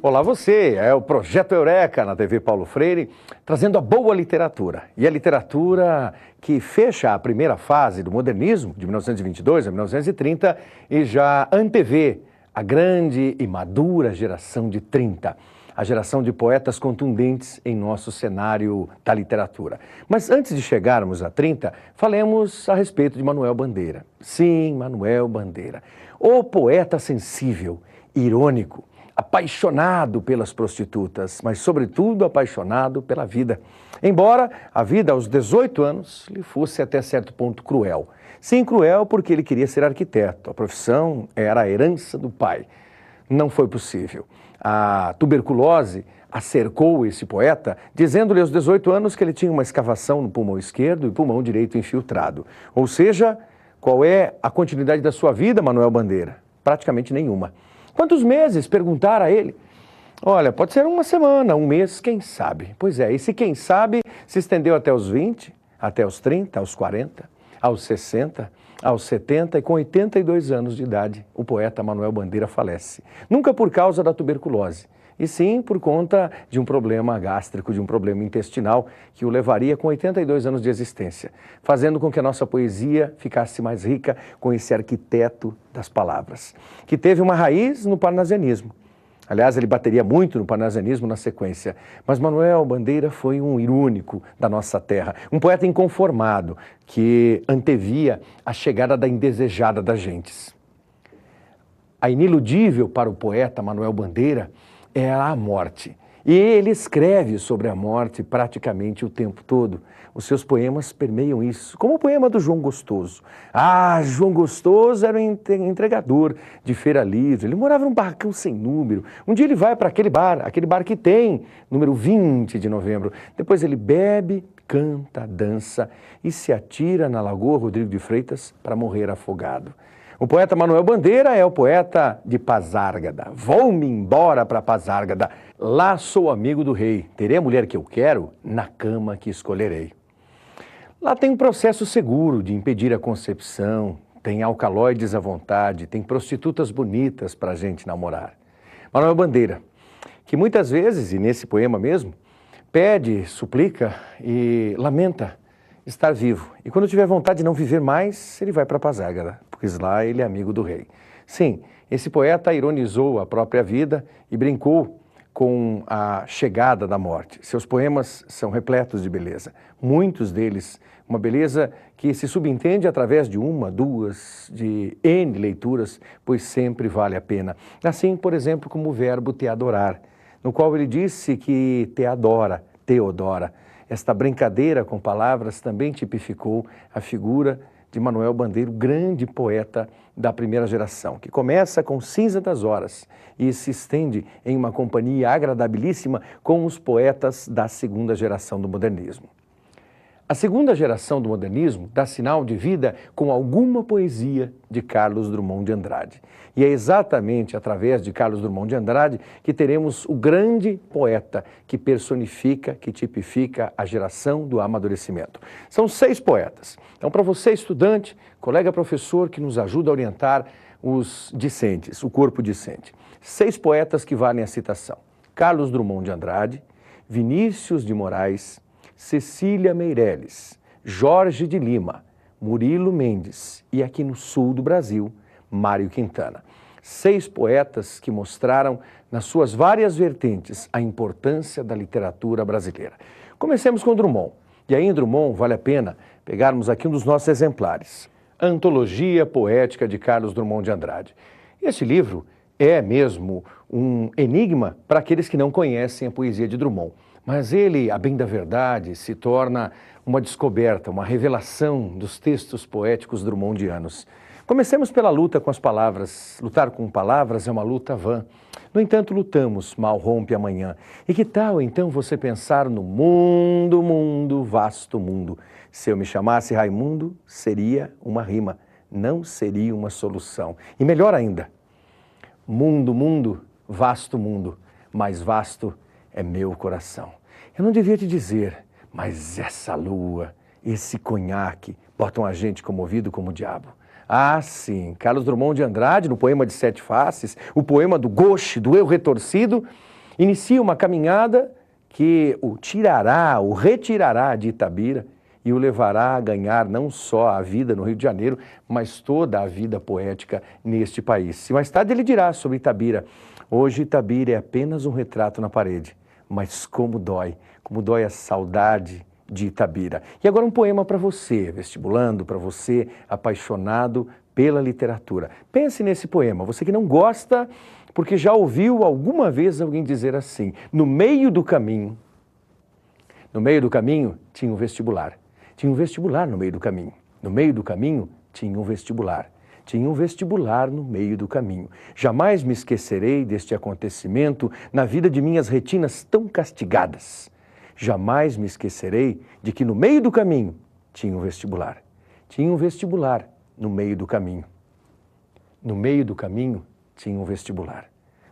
Olá você, é o Projeto Eureka na TV Paulo Freire, trazendo a boa literatura. E a literatura que fecha a primeira fase do modernismo, de 1922 a 1930, e já antevê a grande e madura geração de 30. A geração de poetas contundentes em nosso cenário da literatura. Mas antes de chegarmos a 30, falemos a respeito de Manuel Bandeira. Sim, Manuel Bandeira. O poeta sensível, irônico, apaixonado pelas prostitutas, mas sobretudo apaixonado pela vida. Embora a vida aos 18 anos lhe fosse até certo ponto cruel. Sim, cruel porque ele queria ser arquiteto. A profissão era a herança do pai. Não foi possível. A tuberculose acercou esse poeta, dizendo-lhe aos 18 anos que ele tinha uma escavação no pulmão esquerdo e pulmão direito infiltrado. Ou seja, qual é a continuidade da sua vida, Manuel Bandeira? Praticamente nenhuma. Quantos meses? Perguntaram a ele. Olha, pode ser uma semana, um mês, quem sabe? Pois é, esse quem sabe se estendeu até os 20, até os 30, aos 40, aos 60, aos 70 e com 82 anos de idade, o poeta Manuel Bandeira falece. Nunca por causa da tuberculose, e sim por conta de um problema gástrico, de um problema intestinal que o levaria com 82 anos de existência, fazendo com que a nossa poesia ficasse mais rica com esse arquiteto das palavras, que teve uma raiz no parnasianismo. Aliás, ele bateria muito no parnasianismo na sequência, mas Manuel Bandeira foi um irônico da nossa terra, um poeta inconformado que antevia a chegada da indesejada das gentes. A iniludível para o poeta Manuel Bandeira é a morte. E ele escreve sobre a morte praticamente o tempo todo. Os seus poemas permeiam isso, como o poema do João Gostoso. Ah, João Gostoso era um entregador de feira livre, ele morava num barracão sem número. Um dia ele vai para aquele bar que tem número 20 de novembro. Depois ele bebe, canta, dança e se atira na Lagoa Rodrigo de Freitas para morrer afogado. O poeta Manuel Bandeira é o poeta de Pasárgada. Vou-me embora para Pasárgada. Lá sou amigo do rei. Terei a mulher que eu quero na cama que escolherei. Lá tem um processo seguro de impedir a concepção, tem alcaloides à vontade, tem prostitutas bonitas para a gente namorar. Manuel Bandeira, que muitas vezes, e nesse poema mesmo, pede, suplica e lamenta estar vivo. E quando tiver vontade de não viver mais, ele vai para Pasárgada, porque lá ele é amigo do rei. Sim, esse poeta ironizou a própria vida e brincou com a chegada da morte. Seus poemas são repletos de beleza. Muitos deles, uma beleza que se subentende através de uma, duas, de N leituras, pois sempre vale a pena. Assim, por exemplo, como o verbo te adorar, no qual ele disse que te adora, Teodora. Esta brincadeira com palavras também tipificou a figura de Manuel Bandeira, o grande poeta da primeira geração, que começa com Cinza das Horas e se estende em uma companhia agradabilíssima com os poetas da segunda geração do modernismo. A segunda geração do modernismo dá sinal de vida com alguma poesia de Carlos Drummond de Andrade. E é exatamente através de Carlos Drummond de Andrade que teremos o grande poeta que personifica, que tipifica a geração do amadurecimento. São 6 poetas. Então, para você, estudante, colega professor que nos ajuda a orientar os discentes, o corpo discente. 6 poetas que valem a citação. Carlos Drummond de Andrade, Vinícius de Moraes, Cecília Meirelles, Jorge de Lima, Murilo Mendes e aqui no sul do Brasil, Mário Quintana. 6 poetas que mostraram nas suas várias vertentes a importância da literatura brasileira. Comecemos com Drummond. E aí em Drummond vale a pena pegarmos aqui um dos nossos exemplares. Antologia Poética de Carlos Drummond de Andrade. Este livro é mesmo um enigma para aqueles que não conhecem a poesia de Drummond. Mas ele, a bem da verdade, se torna uma descoberta, uma revelação dos textos poéticos drummondianos. Comecemos pela luta com as palavras. Lutar com palavras é uma luta vã. No entanto, lutamos, mal rompe amanhã. E que tal, então, você pensar no mundo, mundo, vasto mundo? Se eu me chamasse Raimundo, seria uma rima, não seria uma solução. E melhor ainda, mundo, mundo, vasto mundo, mais vasto é meu coração. Eu não devia te dizer, mas essa lua, esse conhaque, botam a gente comovido como o diabo. Ah, sim, Carlos Drummond de Andrade, no poema de 7 Faces, o poema do gauche, do eu retorcido, Inicia uma caminhada que o tirará, o retirará de Itabira e o levará a ganhar não só a vida no Rio de Janeiro, mas toda a vida poética neste país. E mais tarde ele dirá sobre Itabira: hoje Itabira é apenas um retrato na parede, mas como dói a saudade de Itabira. E agora um poema para você, vestibulando, para você apaixonado pela literatura. Pense nesse poema, você que não gosta, porque já ouviu alguma vez alguém dizer assim: no meio do caminho tinha um vestibular. Tinha um vestibular no meio do caminho. No meio do caminho tinha um vestibular. Tinha um vestibular no meio do caminho. Jamais me esquecerei deste acontecimento na vida de minhas retinas tão castigadas. Jamais me esquecerei de que no meio do caminho tinha um vestibular. Tinha um vestibular no meio do caminho. No meio do caminho tinha um vestibular.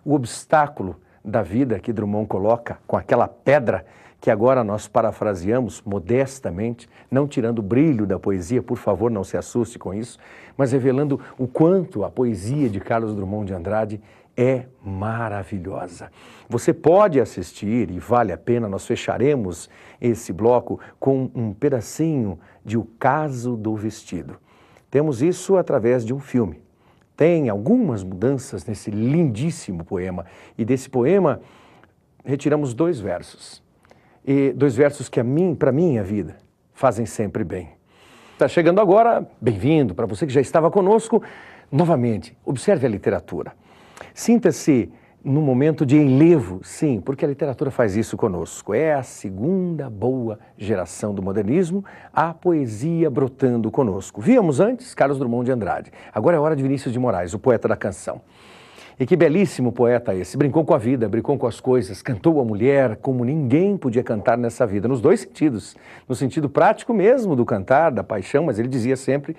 O obstáculo da vida que Drummond coloca com aquela pedra que agora nós parafraseamos modestamente, não tirando o brilho da poesia, por favor, não se assuste com isso, mas revelando o quanto a poesia de Carlos Drummond de Andrade é maravilhosa. Você pode assistir, e vale a pena, nós fecharemos esse bloco com um pedacinho de O Caso do Vestido. Temos isso através de um filme. Tem algumas mudanças nesse lindíssimo poema, e desse poema retiramos 2 versos. E 2 versos que para minha vida, fazem sempre bem. Está chegando agora, bem-vindo, para você que já estava conosco, novamente, observe a literatura. Sinta-se num momento de enlevo, sim, porque a literatura faz isso conosco. É a segunda boa geração do modernismo, a poesia brotando conosco. Víamos antes Carlos Drummond de Andrade, agora é hora de Vinícius de Moraes, o poeta da canção. E que belíssimo poeta esse, brincou com a vida, brincou com as coisas, cantou a mulher como ninguém podia cantar nessa vida, nos 2 sentidos, no sentido prático mesmo do cantar, da paixão, mas ele dizia sempre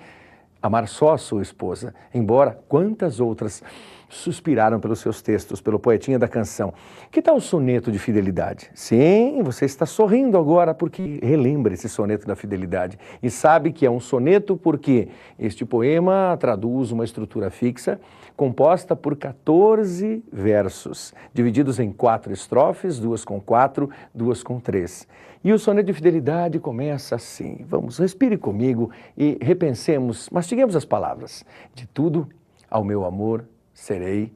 amar só a sua esposa, embora quantas outras suspiraram pelos seus textos, pelo poetinha da canção. Que tal o soneto de fidelidade? Sim, você está sorrindo agora porque relembra esse soneto da fidelidade e sabe que é um soneto porque este poema traduz uma estrutura fixa composta por 14 versos, divididos em 4 estrofes, 2 com 4, 2 com 3. E o soneto de fidelidade começa assim. Vamos, respire comigo e repensemos, mastiguemos as palavras. De tudo ao meu amor serei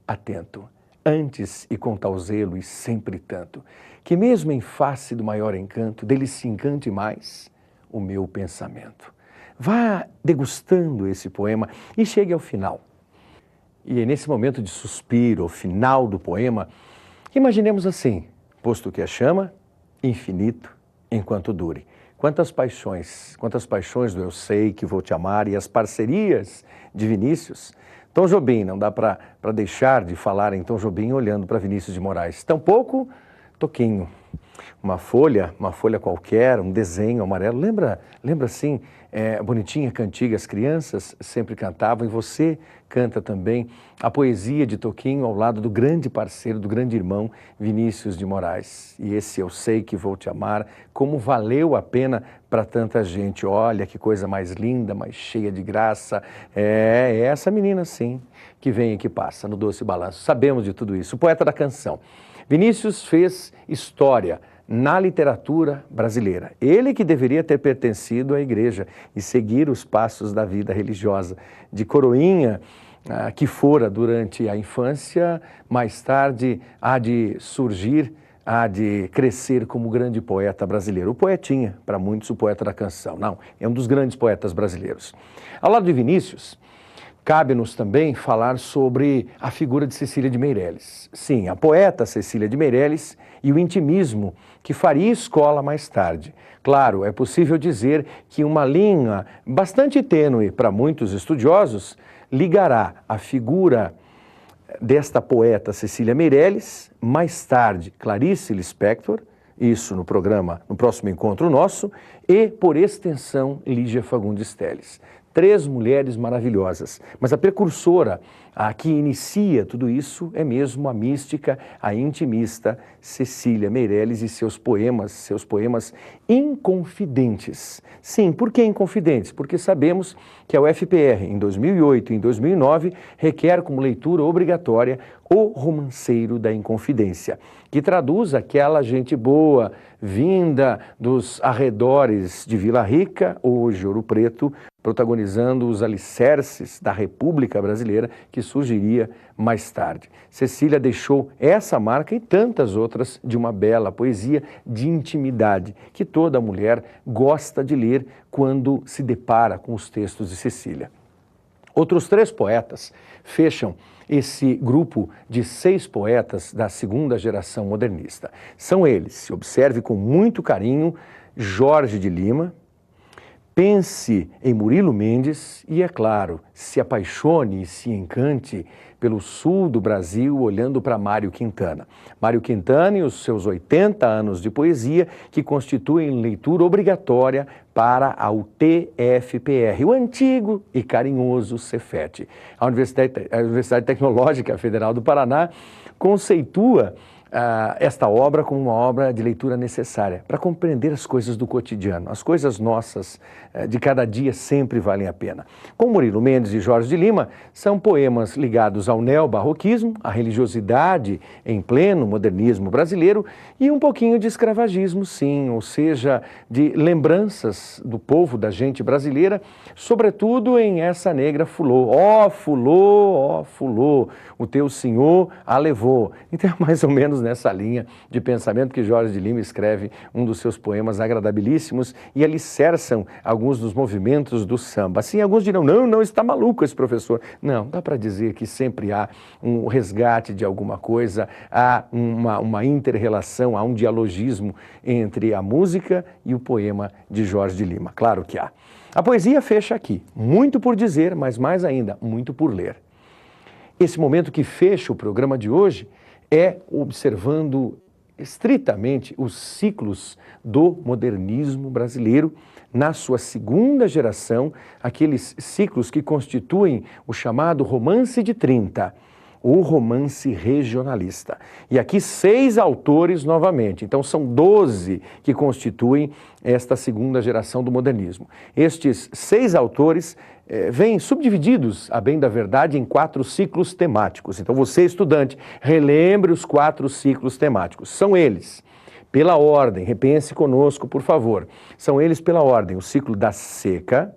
atento, antes e com tal zelo e sempre tanto, que mesmo em face do maior encanto, dele se encante mais o meu pensamento. Vá degustando esse poema e chegue ao final. E é nesse momento de suspiro, ao final do poema, imaginemos assim: posto que a chama, infinito enquanto dure. Quantas paixões do eu sei que vou te amar e as parcerias de Vinícius. Tom Jobim, não dá para deixar de falar em Tom Jobim olhando para Vinícius de Moraes. Tampouco Toquinho. Uma folha qualquer, um desenho amarelo. Lembra assim, bonitinha, cantiga, as crianças sempre cantavam e você canta também a poesia de Toquinho ao lado do grande parceiro, do grande irmão Vinícius de Moraes. E esse eu sei que vou te amar, como valeu a pena para tanta gente. Olha que coisa mais linda, mais cheia de graça. É essa menina sim, que vem e que passa no doce balanço. Sabemos de tudo isso. O poeta da canção. Vinícius fez história na literatura brasileira. Ele que deveria ter pertencido à igreja e seguir os passos da vida religiosa. De coroinha que fora durante a infância, mais tarde há de surgir, há de crescer como grande poeta brasileiro. O poetinha, para muitos, o poeta da canção. Não, é um dos grandes poetas brasileiros. Ao lado de Vinícius, cabe-nos também falar sobre a figura de Cecília de Meireles. Sim, a poeta Cecília de Meireles e o intimismo que faria escola mais tarde. Claro, é possível dizer que uma linha bastante tênue para muitos estudiosos ligará a figura desta poeta Cecília Meireles, mais tarde Clarice Lispector, isso no próximo encontro nosso, e, por extensão, Lígia Fagundes Telles. 3 mulheres maravilhosas, mas a precursora A que inicia tudo isso é mesmo a mística, a intimista Cecília Meirelles e seus poemas inconfidentes. Sim, por que inconfidentes? Porque sabemos que a UFPR, em 2008 e em 2009, requer como leitura obrigatória O Romanceiro da Inconfidência, que traduz aquela gente boa, vinda dos arredores de Vila Rica, hoje Ouro Preto, protagonizando os alicerces da República Brasileira que surgiria mais tarde. Cecília deixou essa marca e tantas outras de uma bela poesia de intimidade que toda mulher gosta de ler quando se depara com os textos de Cecília. Outros 3 poetas fecham esse grupo de 6 poetas da segunda geração modernista. São eles, se observe com muito carinho, Jorge de Lima, pense em Murilo Mendes e, é claro, se apaixone e se encante pelo sul do Brasil olhando para Mário Quintana. Mário Quintana e os seus 80 anos de poesia que constituem leitura obrigatória para a UTFPR, o antigo e carinhoso Cefet. A Universidade Tecnológica Federal do Paraná conceitua esta obra como uma obra de leitura necessária para compreender as coisas do cotidiano. As coisas nossas de cada dia sempre valem a pena. Com Murilo Mendes e Jorge de Lima, são poemas ligados ao neobarroquismo, à religiosidade em pleno modernismo brasileiro e um pouquinho de escravagismo, sim, ou seja, de lembranças do povo, da gente brasileira, sobretudo em essa negra Fulô. Ó Fulô, o teu senhor a levou. Então é mais ou menos nessa linha de pensamento que Jorge de Lima escreve um dos seus poemas agradabilíssimos e alicerçam alguns dos movimentos do samba. Assim, alguns dirão, não, está maluco esse professor. Não, dá para dizer que sempre há um resgate de alguma coisa, há uma inter-relação, há um dialogismo entre a música e o poema de Jorge de Lima. Claro que há. A poesia fecha aqui, muito por dizer, mas mais ainda, muito por ler. Esse momento que fecha o programa de hoje é observando estritamente os ciclos do modernismo brasileiro na sua segunda geração, aqueles ciclos que constituem o chamado romance de 30, o romance regionalista. E aqui 6 autores novamente, então são 12 que constituem esta segunda geração do modernismo. Estes 6 autores vêm subdivididos, a bem da verdade, em 4 ciclos temáticos. Então você, estudante, relembre os 4 ciclos temáticos. São eles, pela ordem, repense conosco, por favor. São eles pela ordem, o ciclo da seca.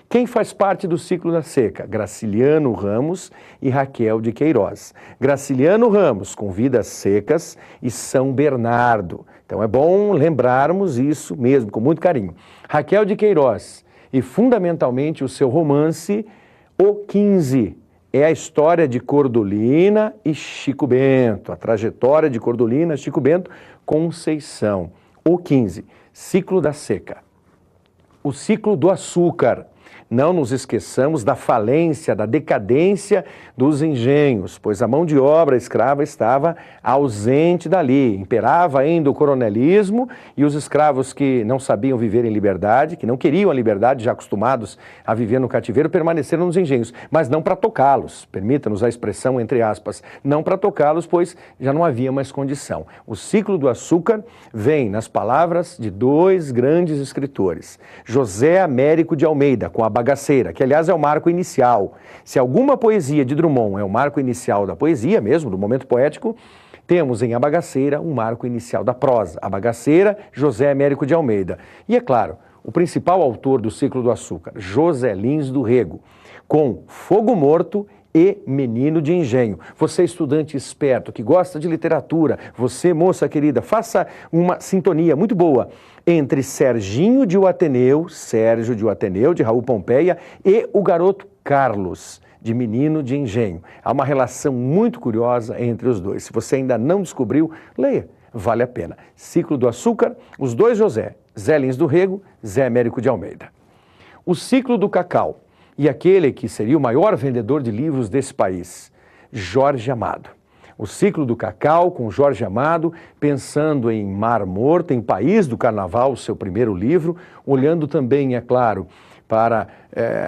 Quem faz parte do ciclo da seca? Graciliano Ramos e Raquel de Queiroz. Graciliano Ramos, com Vidas Secas e São Bernardo. Então é bom lembrarmos isso mesmo, com muito carinho. Raquel de Queiroz e, fundamentalmente, o seu romance, O 15. É a história de Cordolina e Chico Bento, a trajetória de Cordolina, Chico Bento, Conceição. O 15, ciclo da seca. O ciclo do açúcar. Não nos esqueçamos da falência, da decadência dos engenhos, pois a mão de obra escrava estava ausente dali. Imperava ainda o coronelismo e os escravos que não sabiam viver em liberdade, que não queriam a liberdade, já acostumados a viver no cativeiro, permaneceram nos engenhos, mas não para tocá-los, permita-nos a expressão entre aspas, não para tocá-los, pois já não havia mais condição. O ciclo do açúcar vem nas palavras de 2 grandes escritores, José Américo de Almeida, com a Bagaceira, que aliás é o marco inicial. Se alguma poesia de Drummond é o marco inicial da poesia mesmo, do momento poético, temos em A Bagaceira um marco inicial da prosa. A Bagaceira, José Américo de Almeida. E é claro, o principal autor do ciclo do açúcar, José Lins do Rego, com Fogo Morto e Menino de Engenho. Você, estudante esperto, que gosta de literatura, você, moça querida, faça uma sintonia muito boa entre Serginho de O Ateneu, Sérgio de O Ateneu, de Raul Pompeia, e o garoto Carlos, de Menino de Engenho. Há uma relação muito curiosa entre os dois. Se você ainda não descobriu, leia, vale a pena. Ciclo do Açúcar, os 2 José, Zé Lins do Rego, Zé Américo de Almeida. O ciclo do Cacau, e aquele que seria o maior vendedor de livros desse país, Jorge Amado. O ciclo do Cacau, com Jorge Amado, pensando em Mar Morto, em País do Carnaval, seu primeiro livro, olhando também, é claro, para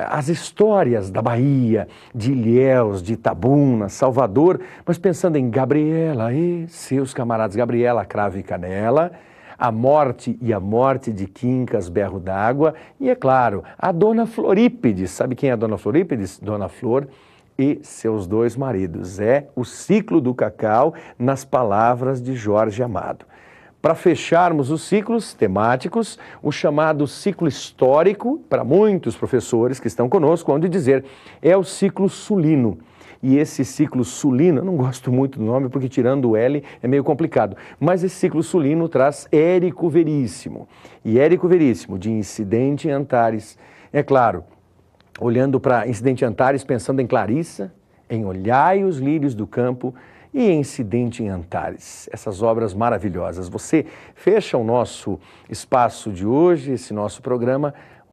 as histórias da Bahia, de Ilhéus, de Itabuna, Salvador, mas pensando em Gabriela e seus camaradas, Gabriela Cravo e Canela, A Morte e a Morte de Quincas Berro d'Água e, é claro, a Dona Florípides. Sabe quem é a Dona Florípides? Dona Flor e seus dois maridos. É o ciclo do cacau nas palavras de Jorge Amado. Para fecharmos os ciclos temáticos, o chamado ciclo histórico, para muitos professores que estão conosco, onde dizer, é o ciclo sulino. E esse ciclo sulino, eu não gosto muito do nome porque tirando o L é meio complicado, mas esse ciclo sulino traz Érico Veríssimo. E Érico Veríssimo, de Incidente em Antares, é claro, olhando para Incidente em Antares, pensando em Clarissa, em Olhai os Lírios do Campo e Incidente em Antares. Essas obras maravilhosas. Você fecha o nosso espaço de hoje, esse nosso programa,